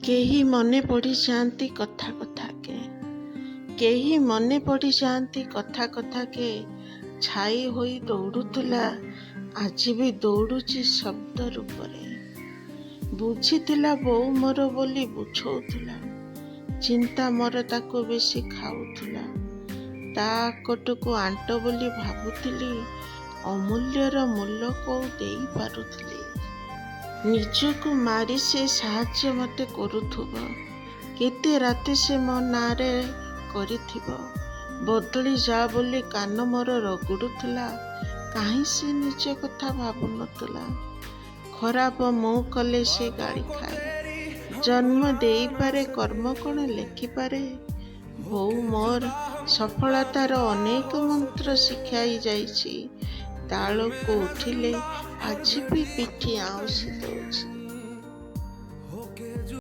କେହି ମନେ ପଡ଼ିଯାଆନ୍ତି କଥା କଥାକେ, କେହି ମନେ ପଡ଼ିଯାଆନ୍ତି କଥା କଥାକେ। ଛାଇ ହୋଇ ଦୌଡ଼ୁଥିଲା, ଆଜି ବି ଦୌଡ଼ୁଛି ଶବ୍ଦ ରୂପରେ। ବୁଝିଥିଲା ବୋଉ ମୋର ବୋଲି ବୁଝଉଥିଲା, ଚିନ୍ତା ମୋର ତାକୁ ବେଶୀ ଖାଉଥିଲା। ତା ଆକଟକୁ ଆଣ୍ଟ ବୋଲି ଭାବୁଥିଲି, ଅମୂଲ୍ୟର ମୂଲ କୋଉ ଦେଇ ପାରୁଥିଲି। ନିଜକୁ ମାରି ସେ ସାହାଯ୍ୟ ମତେ କରୁଥିବ, କେତେ ରାତି ସେ ମୋ ନାଁରେ କରିଥିବ। ବଦଳି ଯା ବୋଲି କାନ ମୋର ରଗଡ଼ୁଥିଲା, କାହିଁ ସେ ନିଜ କଥା ଭାବୁନଥିଲା। ଖରାପ ମୁଁ କଲେ ସେ ଗାଳି ଖାଏ, ଜନ୍ମ ଦେଇପାରେ କର୍ମ କ'ଣ ଲେଖିପାରେ। ବୋଉ ମୋର ସଫଳତାର ଅନେକ ମନ୍ତ୍ର ଶିଖାଇ ଯାଇଛି, ତାଳକୁ ଉଠିଲେ ଆଜି ବି ପିଠି ଆଉଁସି ଦଉଛି।